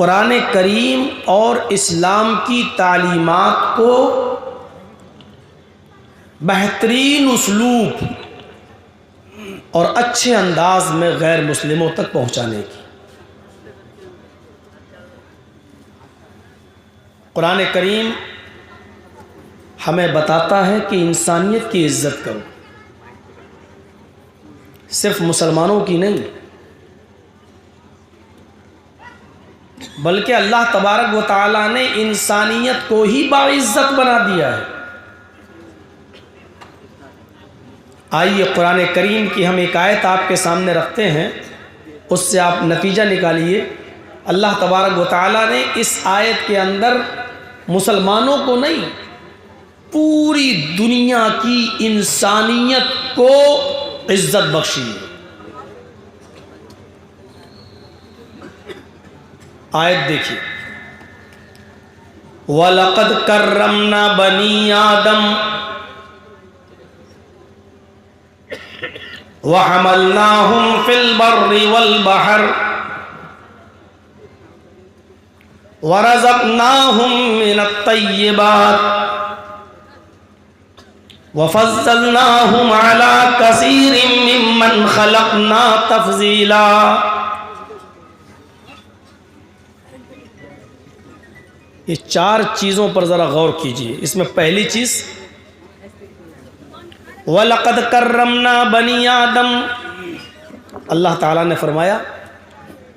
कुरान करीम और इस्लाम की तालीमात को बेहतरीन उसलूब और अच्छे अंदाज में गैर मुस्लिमों तक पहुँचाने की। कुरान करीम हमें बताता है कि इंसानियत की इज्जत करो, सिर्फ मुसलमानों की नहीं, बल्कि अल्लाह तबारक व तआला ने इंसानियत को ही बाइज्जत बना दिया है। आइए कुरान करीम की हम एक आयत आपके सामने रखते हैं, उससे आप नतीजा निकालिए। अल्लाह तबारक व तआला ने इस आयत के अंदर मुसलमानों को नहीं, पूरी दुनिया की इंसानियत को इज्जत बख्शी है। आयत देखिए, वलक़द कर्रमना बनी आदम वहमलनाहुम फिल बर्रि वल बहर वरज़क़नाहुम मिनत तय्यिबात वफ़ज़्ज़लनाहुम अला कसीरिम मिम्मन ख़लक़ना तफ़ज़ीला। ये चार चीज़ों पर ज़रा गौर कीजिए। इसमें पहली चीज़, वलक़द कर्रमना बनी आदम, अल्लाह ताला ने फरमाया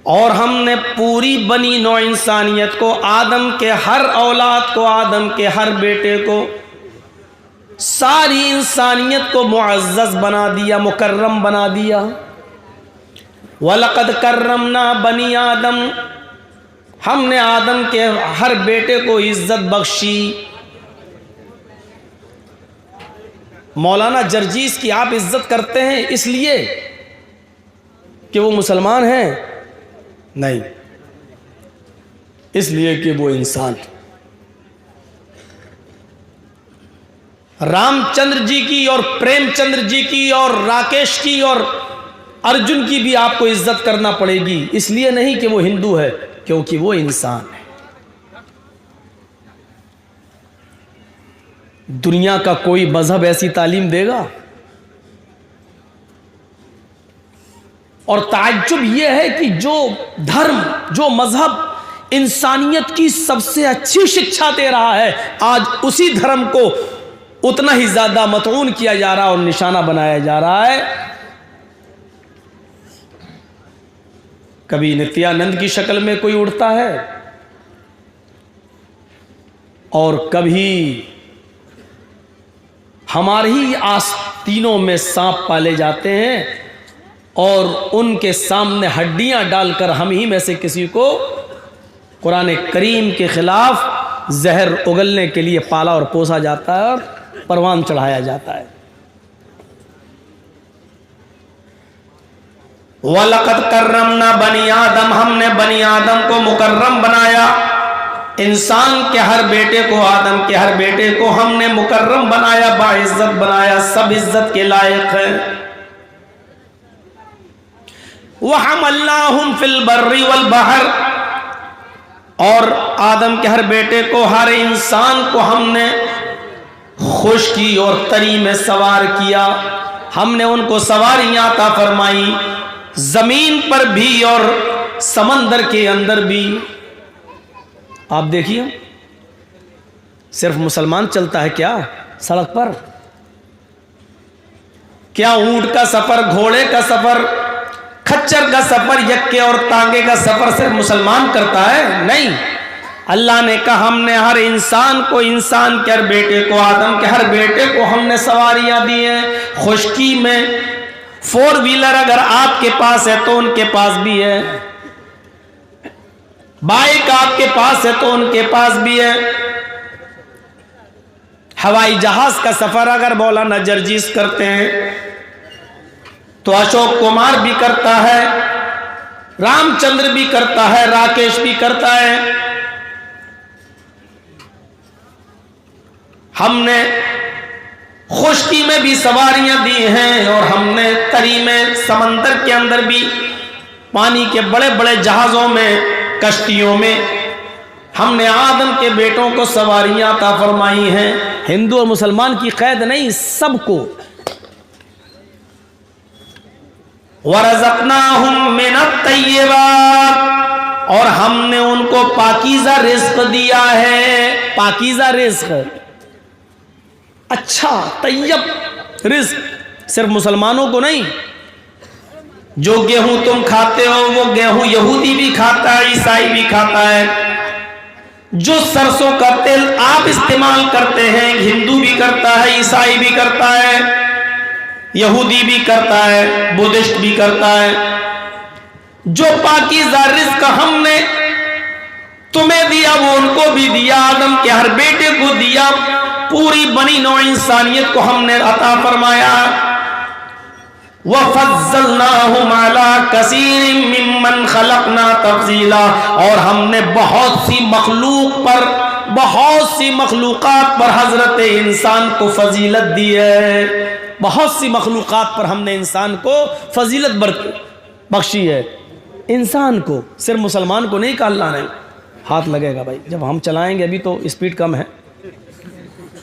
और हमने पूरी बनी नौ इंसानियत को, आदम के हर औलाद को, आदम के हर बेटे को, सारी इंसानियत को मुअज़्ज़ज़ बना दिया, मुकर्रम बना दिया। वलक़द कर्रमना बनी आदम, हमने आदम के हर बेटे को इज्जत बख्शी। मौलाना जर्जीस की आप इज्जत करते हैं इसलिए कि वो मुसलमान हैं? नहीं, इसलिए कि वो इंसान। रामचंद्र जी की और प्रेमचंद्र जी की और राकेश की और अर्जुन की भी आपको इज्जत करना पड़ेगी, इसलिए नहीं कि वो हिंदू है, क्योंकि वो इंसान है। दुनिया का कोई मजहब ऐसी तालीम देगा? और ताज्जुब यह है कि जो धर्म, जो मजहब इंसानियत की सबसे अच्छी शिक्षा दे रहा है, आज उसी धर्म को उतना ही ज्यादा मतऊन किया जा रहा है और निशाना बनाया जा रहा है। कभी नित्यानंद की शक्ल में कोई उड़ता है और कभी हमारे ही आस्तीनों में सांप पाले जाते हैं और उनके सामने हड्डियां डालकर हम ही में से किसी को कुरान करीम के खिलाफ जहर उगलने के लिए पाला और पोसा जाता है और परवान चढ़ाया जाता है। वलक़द कर्रमना बनी आदम, हमने बनी आदम को मुकर्रम बनाया। इंसान के हर बेटे को, आदम के हर बेटे को हमने मुकर्रम बनाया, बाइज्जत बनाया, सब इज्जत के लायक है। वहमलनाहुम फिल बर्रि वल बहर, और आदम के हर बेटे को, हर इंसान को हमने खुश्की और तरी में सवार किया। हमने उनको सवारियां अता फरमाई, जमीन पर भी और समंदर के अंदर भी। आप देखिए, सिर्फ मुसलमान चलता है क्या सड़क पर? क्या ऊंट का सफर, घोड़े का सफर, खच्चर का सफर, यक्के और तांगे का सफर सिर्फ मुसलमान करता है? नहीं, अल्लाह ने कहा हमने हर इंसान को, इंसान के हर बेटे को, आदम के हर बेटे को हमने सवारियां दी हैं। खुश्की में 4 व्हीलर अगर आपके पास है तो उनके पास भी है, बाइक आपके पास है तो उनके पास भी है। हवाई जहाज का सफर अगर मौलाना जर्जीस करते हैं तो अशोक कुमार भी करता है, रामचंद्र भी करता है, राकेश भी करता है। हमने खुश्की में भी सवारियां दी हैं और हमने तरी में, समंदर के अंदर भी, पानी के बड़े बड़े जहाजों में कश्तियों में हमने आदम के बेटों को सवारियां अता फरमाई हैं। हिंदू और मुसलमान की कैद नहीं, सबको। वरज़क़नाहुम मिनत-तय्यिबात, और हमने उनको पाकीज़ा रिज़्क़ दिया है। पाकीज़ा रिज़्क़, अच्छा तैयब रिज़्क़ सिर्फ मुसलमानों को नहीं। जो गेहूं तुम खाते हो वो गेहूं यहूदी भी खाता है, ईसाई भी खाता है। जो सरसों का तेल आप इस्तेमाल करते हैं, हिंदू भी करता है, ईसाई भी करता है, यहूदी भी करता है, बुद्धिस्ट भी करता है। जो पाकीज़ा रिज़्क़ हमने तुम्हें दिया वो उनको भी दिया, आदम के हर बेटे को दिया, पूरी बनी नौ इंसानियत को हमने अता फरमाया। वफ़ज़्ज़लनाहुम अला कसीरिम मिम्मन खलक़ना तफ़ज़ीला, और हमने बहुत सी मखलूक़ात पर हज़रत इंसान को फजीलत दी है। बहुत सी मखलूक़ात पर हमने इंसान को फजीलत बख्शी है। इंसान को, सिर्फ मुसलमान को नहीं। कहा अल्लाह ने, हाथ लगेगा भाई, जब हम चलाएंगे, अभी तो स्पीड कम है,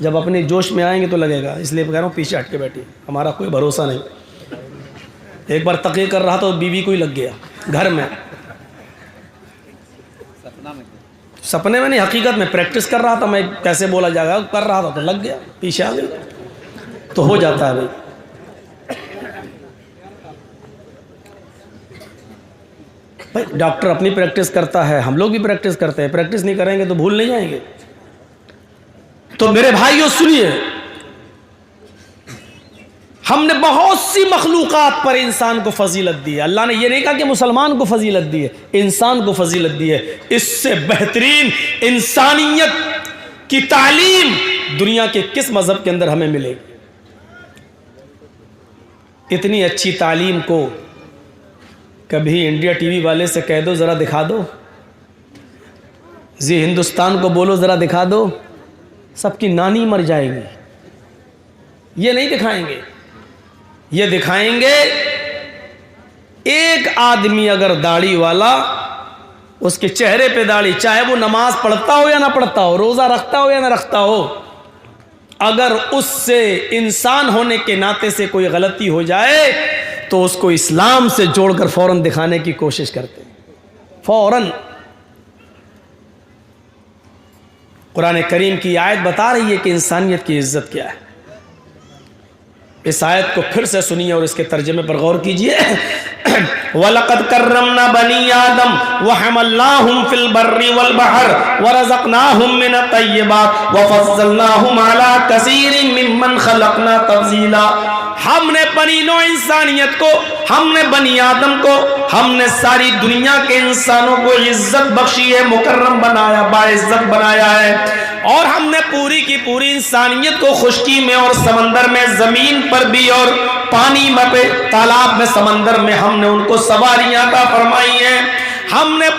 जब अपने जोश में आएंगे तो लगेगा, इसलिए कह रहा हूँ पीछे हट के बैठिए, हमारा कोई भरोसा नहीं। एक बार तक़ी कर रहा तो बीवी को ही लग गया घर में, सपने में नहीं, हकीकत में प्रैक्टिस कर रहा था मैं, कैसे बोला जाएगा कर रहा था तो लग गया, पीछे आ गया। तो हो जाता है भाई। भाई डॉक्टर अपनी प्रैक्टिस करता है, हम लोग भी प्रैक्टिस करते हैं, प्रैक्टिस नहीं करेंगे तो भूल नहीं जाएंगे। तो मेरे भाइयों सुनिए, हमने बहुत सी मखलूक़ात पर इंसान को फजीलत दी है। अल्लाह ने ये नहीं कहा कि मुसलमान को फजीलत दी है, इंसान को फजीलत दी है। इससे बेहतरीन इंसानियत की तालीम दुनिया के किस मज़हब के अंदर हमें मिलेगी? इतनी अच्छी तालीम को कभी इंडिया टीवी वाले से कह दो ज़रा दिखा दो, जी हिंदुस्तान को बोलो ज़रा दिखा दो, सबकी नानी मर जाएगी। ये नहीं दिखाएंगे, ये दिखाएंगे एक आदमी अगर दाढ़ी वाला, उसके चेहरे पे दाढ़ी, चाहे वो नमाज पढ़ता हो या ना पढ़ता हो, रोज़ा रखता हो या ना रखता हो, अगर उससे इंसान होने के नाते से कोई गलती हो जाए तो उसको इस्लाम से जोड़कर फौरन दिखाने की कोशिश करते हैं, फौरन। कुरान करीम की आयत बता रही है कि इंसानियत की इज्जत क्या है। इस आयत को फिर से सुनिए और इसके तर्जुमे पर गौर कीजिए। वलक़द कर्रमना बनी आदम व हमलनाहुम फिल बर्रि वल बहर व रज़क़नाहुम मिनत तय्यिबात व फ़ज़्ज़लनाहुम अला कसीरिम मिम्मन खलक़ना तफ़ज़ीला। हमने बनी नौ इंसानियत को, हमने बनी आदम को, हमने सारी दुनिया के इंसानों को इज्जत बख्शी है, मुकर्रम बनाया, बाइज्जत बनाया है। और हमने पूरी की पूरी इंसानियत को खुश्की में और समंदर में, ज़मीन पर भी और पानी में पे, तालाब में, समंदर में हमने उनको सवारियां अता फरमाई हैं। हमने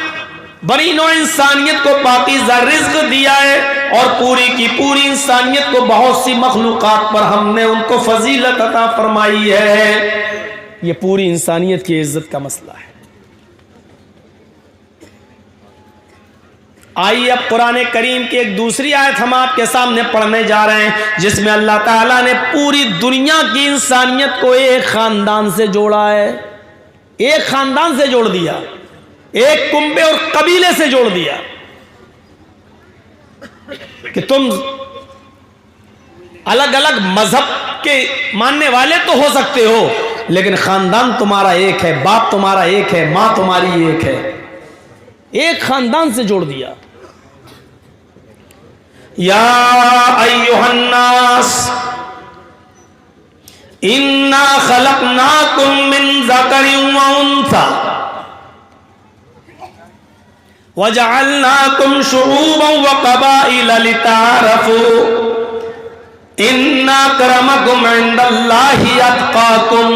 बनी नौ इंसानियत को पाकीज़ा रिज़्क़ दिया है और पूरी की पूरी इंसानियत को बहुत सी मखलूक़ात पर हमने उनको फजीलत अता फरमाई है। ये पूरी इंसानियत की इज्जत का मसला है। आइए अब कुरान करीम की एक दूसरी आयत हम आपके सामने पढ़ने जा रहे हैं, जिसमें अल्लाह ताला ने पूरी दुनिया की इंसानियत को एक खानदान से जोड़ा है। एक खानदान से जोड़ दिया, एक कुंबे और कबीले से जोड़ दिया कि तुम अलग अलग मजहब के मानने वाले तो हो सकते हो, लेकिन खानदान तुम्हारा एक है, बाप तुम्हारा एक है, मां तुम्हारी एक है। एक खानदान से जोड़ दिया। या अय्युहन्नास इन्ना खलक़नाकुम मिन ज़करिन व उन्सा वजअलनाकुम शुऊबन व क़बाइला लिताअरफ़ू इन्ना अक्रमकुम इंदल्लाहि अत्क़ाकुम।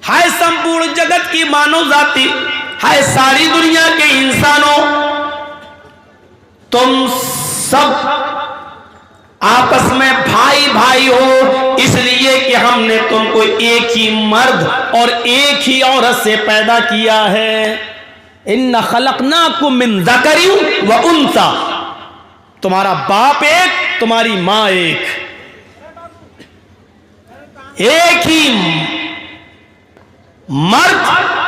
हाय संपूर्ण जगत की मानव जाति, हाय सारी दुनिया के इंसानों, तुम सब आपस में भाई भाई हो, इसलिए कि हमने तुमको एक ही मर्द और एक ही औरत से पैदा किया है। इन्ना खलकनाकुम मिन ज़करिन व उन्सा, तुम्हारा बाप एक, तुम्हारी मां एक ही मर्द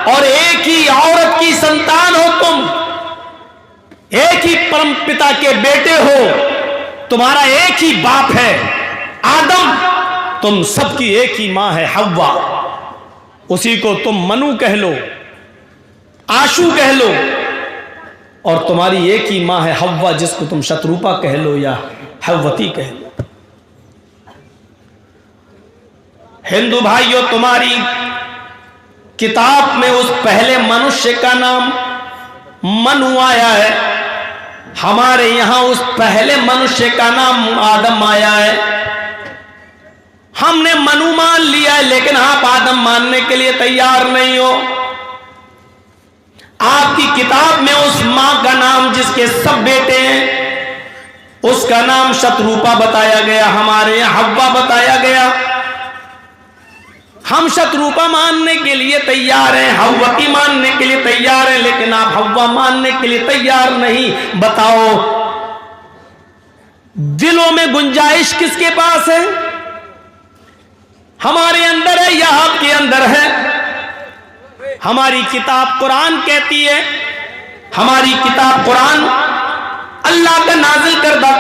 और एक ही औरत की संतान हो तुम, एक ही परम पिता के बेटे हो, तुम्हारा एक ही बाप है आदम, तुम सबकी एक ही मां है हव्वा। उसी को तुम मनु कह लो, आशू कह लो, और तुम्हारी एक ही मां है हव्वा, जिसको तुम शत्रुपा कह लो या हव्वती कह लो। हिंदू भाइयों, तुम्हारी किताब में उस पहले मनुष्य का नाम मनु आया है, हमारे यहां उस पहले मनुष्य का नाम आदम आया है। हमने मनु मान लिया है, लेकिन आप आदम मानने के लिए तैयार नहीं हो। आपकी किताब में उस मां का नाम जिसके सब बेटे हैं, उसका नाम शत्रुपा बताया गया, हमारे यहां हव्वा बताया गया। हम शत्रुपा मानने के लिए तैयार हैं, हव्वती मानने के लिए तैयार हैं, लेकिन आप हव्वा मानने के लिए तैयार नहीं। बताओ, दिलों में गुंजाइश किसके पास है? हमारे अंदर है या आपके अंदर है? हमारी किताब कुरान कहती है, हमारी किताब कुरान अल्लाह का नाजिल करदा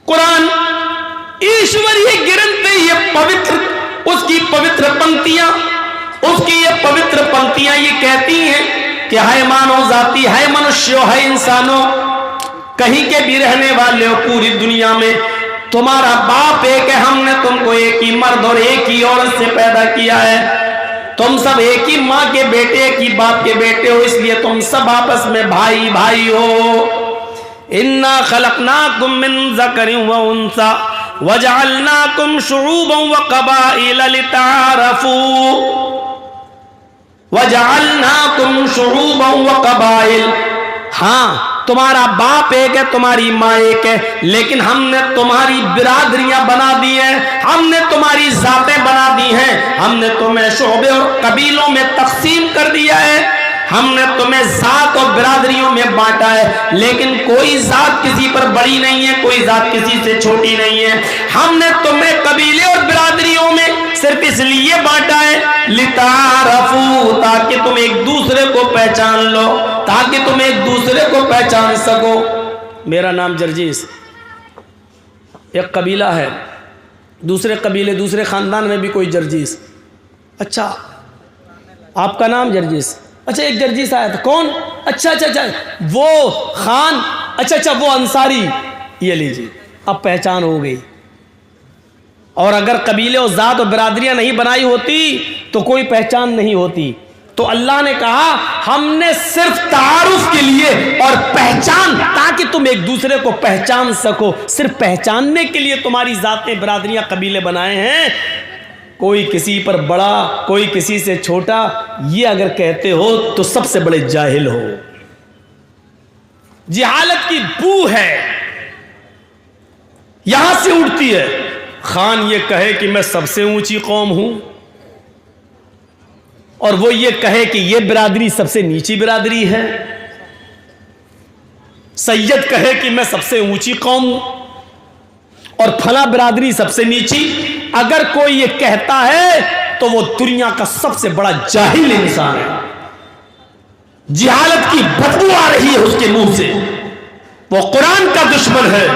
कुरान, ईश्वरीय ग्रंथ है, ये पवित्र, उसकी पवित्र पंक्तियां, उसकी ये पवित्र पंक्तियां ये कहती हैं कि है मानव जाति, है मनुष्यों, है इंसानों, कहीं के भी रहने वाले हो पूरी दुनिया में, तुम्हारा बाप एक है, हमने तुमको एक ही मर्द और एक ही औरत से पैदा किया है। तुम सब एक ही माँ के बेटे, एक ही बाप के बेटे हो, इसलिए तुम सब आपस में भाई भाई हो। इन्ना खलकनाकुम मिन ज़करिन व उन्सा वजअलनाकुम शुऊबन व क़बाइल लितारफू, वजअलनाकुम शुऊबन व क़बाइल। हाँ, तुम्हारा बाप एक है, तुम्हारी माँ एक है, लेकिन हमने तुम्हारी बिरादरियां बना दी हैं, हमने तुम्हारी जातें बना दी हैं, हमने तुम्हें शोबे और कबीलों में तकसीम कर दिया है, हमने तुम्हें जात और बिरादरियों में बांटा है। लेकिन कोई जात किसी पर बड़ी नहीं है, कोई जात किसी से छोटी नहीं है। हमने तुम्हें कबीले और बिरादरियों में सिर्फ इसलिए बांटा है लितारफू, ताकि तुम एक दूसरे को पहचान लो, ताकि तुम एक दूसरे को पहचान सको। मेरा नाम जर्जीस, एक कबीला है, दूसरे कबीले, दूसरे खानदान में भी कोई जर्जीस। अच्छा, आपका नाम जर्जीस, अच्छा एक जर्जीस आया था, कौन? अच्छा अच्छा अच्छा, वो खान, अच्छा अच्छा वो अंसारी, ये लीजिए, अब पहचान हो गई। और अगर कबीले और जात और बिरादरियां नहीं बनाई होती तो कोई पहचान नहीं होती। तो अल्लाह ने कहा हमने सिर्फ तारुफ के लिए और पहचान, ताकि तुम एक दूसरे को पहचान सको, सिर्फ पहचानने के लिए तुम्हारी जातें, बिरादरियां, कबीले बनाए हैं। कोई किसी पर बड़ा, कोई किसी से छोटा, ये अगर कहते हो तो सबसे बड़े जाहिल हो। जिहालत की बू है, यहां से उठती है। खान ये कहे कि मैं सबसे ऊंची कौम हूं, और वो ये कहे कि ये बिरादरी सबसे नीची बिरादरी है। सैयद कहे कि मैं सबसे ऊंची कौम हूं और फला बिरादरी सबसे नीची। अगर कोई ये कहता है तो वो दुनिया का सबसे बड़ा जाहिल इंसान है। जिहालत की बदबू आ रही है उसके मुंह से, वो कुरान का दुश्मन है।